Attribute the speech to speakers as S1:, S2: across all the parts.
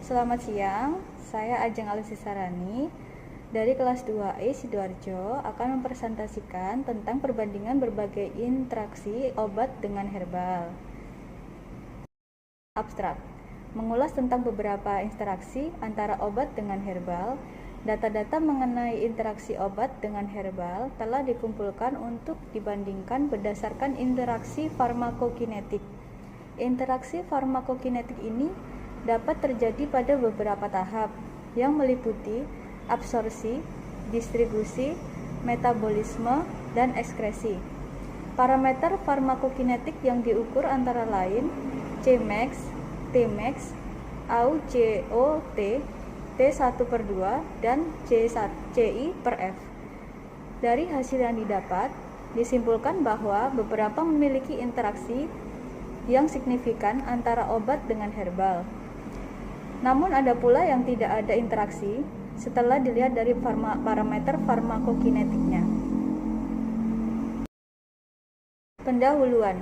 S1: Selamat siang, saya Ajeng Alusisarani dari kelas 2E Sidoarjo akan mempresentasikan tentang perbandingan berbagai interaksi obat dengan herbal. Abstrak, mengulas tentang beberapa interaksi antara obat dengan herbal. Data-data mengenai interaksi obat dengan herbal telah dikumpulkan untuk dibandingkan berdasarkan interaksi farmakokinetik. Interaksi farmakokinetik ini dapat terjadi pada beberapa tahap yang meliputi absorpsi, distribusi, metabolisme, dan ekskresi. Parameter farmakokinetik yang diukur antara lain Cmax, Tmax, AuCOT, T1/2, dan Ci/F. Dari hasil yang didapat, disimpulkan bahwa beberapa memiliki interaksi yang signifikan antara obat dengan herbal. Namun ada pula yang tidak ada interaksi setelah dilihat dari parameter farmakokinetiknya. Pendahuluan.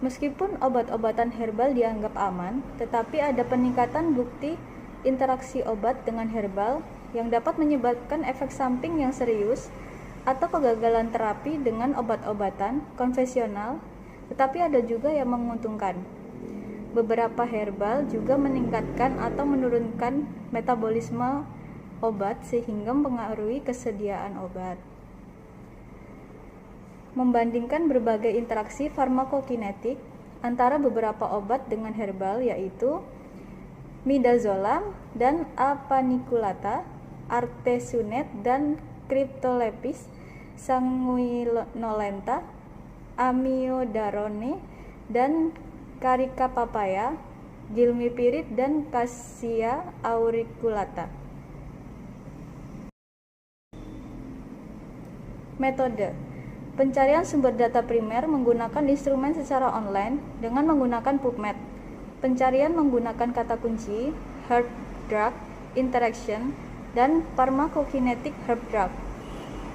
S1: Meskipun obat-obatan herbal dianggap aman, tetapi ada peningkatan bukti interaksi obat dengan herbal yang dapat menyebabkan efek samping yang serius atau kegagalan terapi dengan obat-obatan konvensional, tetapi ada juga yang menguntungkan. Beberapa herbal juga meningkatkan atau menurunkan metabolisme obat sehingga mempengaruhi kesediaan obat. Membandingkan berbagai interaksi farmakokinetik antara beberapa obat dengan herbal yaitu midazolam dan apaniculata, artesunate dan cryptolepis, sanguinolenta, amiodarone dan carica papaya, gilmipirid dan cassia auriculata. Metode pencarian sumber data primer menggunakan instrumen secara online dengan menggunakan PubMed. Pencarian menggunakan kata kunci herb-drug interaction dan pharmacokinetic herb-drug.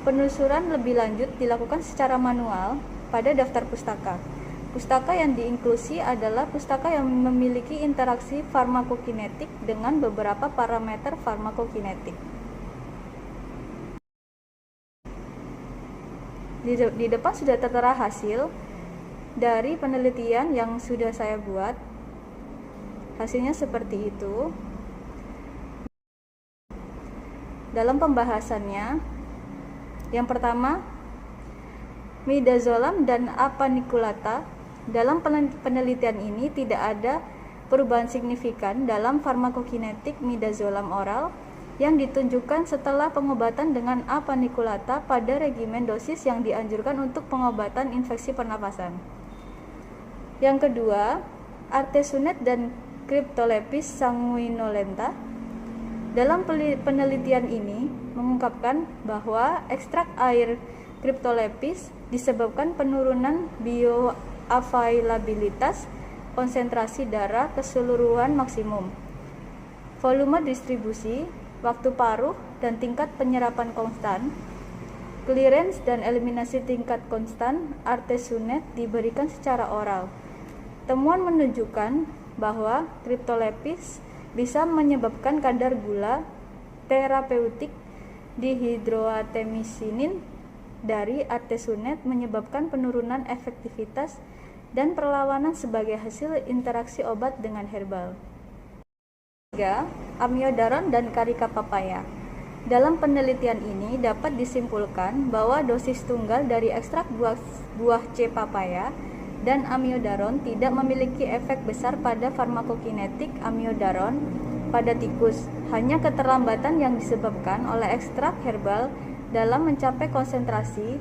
S1: Penelusuran lebih lanjut dilakukan secara manual pada daftar pustaka. Pustaka yang diinklusi adalah pustaka yang memiliki interaksi farmakokinetik dengan beberapa parameter farmakokinetik. Di depan sudah tertera hasil dari penelitian yang sudah saya buat. Hasilnya seperti itu. Dalam pembahasannya, yang pertama, midazolam dan apaniculata. Dalam penelitian ini tidak ada perubahan signifikan dalam farmakokinetik midazolam oral yang ditunjukkan setelah pengobatan dengan apaniculata pada regimen dosis yang dianjurkan untuk pengobatan infeksi pernapasan. Yang kedua, artesunate dan cryptolepis sanguinolenta. Dalam penelitian ini mengungkapkan bahwa ekstrak air cryptolepis disebabkan penurunan bioavailabilitas konsentrasi darah keseluruhan maksimum, volume distribusi, waktu paruh dan tingkat penyerapan konstan. Clearance dan eliminasi tingkat konstan artesunate diberikan secara oral. Temuan menunjukkan bahwa cryptolepis bisa menyebabkan kadar gula terapeutik dihidroartemisinin dari artesunate menyebabkan penurunan efektivitas dan perlawanan sebagai hasil interaksi obat dengan herbal. 3. Amiodaron dan carica papaya. Dalam penelitian ini dapat disimpulkan bahwa dosis tunggal dari ekstrak buah C papaya dan amiodaron tidak memiliki efek besar pada farmakokinetik amiodaron pada tikus, hanya keterlambatan yang disebabkan oleh ekstrak herbal dalam mencapai konsentrasi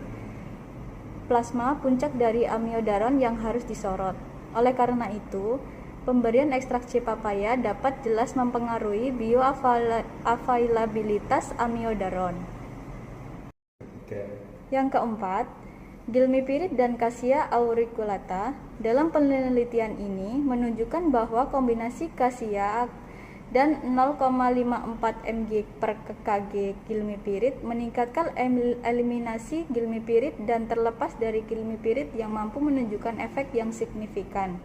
S1: plasma puncak dari amiodaron yang harus disorot. Oleh karena itu, pemberian ekstrak C papaya dapat jelas mempengaruhi bioavailabilitas amiodaron. Yang keempat, gilmipirid dan cassia auriculata. Dalam penelitian ini menunjukkan bahwa kombinasi cassia dan 0,54 mg per kg gilmipirid meningkatkan eliminasi gilmipirid dan terlepas dari gilmipirid yang mampu menunjukkan efek yang signifikan.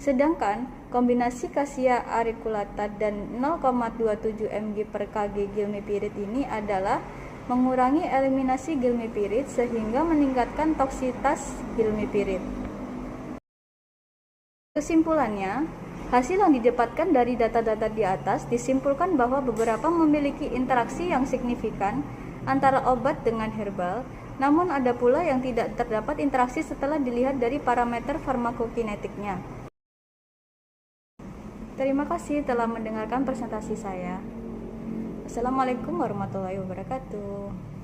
S1: Sedangkan kombinasi Cassia auriculata dan 0,27 mg per kg gilmipirid ini adalah mengurangi eliminasi gilmipirid sehingga meningkatkan toksitas gilmipirid. Kesimpulannya, hasil yang didapatkan dari data-data di atas disimpulkan bahwa beberapa memiliki interaksi yang signifikan antara obat dengan herbal, namun ada pula yang tidak terdapat interaksi setelah dilihat dari parameter farmakokinetiknya. Terima kasih telah mendengarkan presentasi saya. Assalamualaikum warahmatullahi wabarakatuh.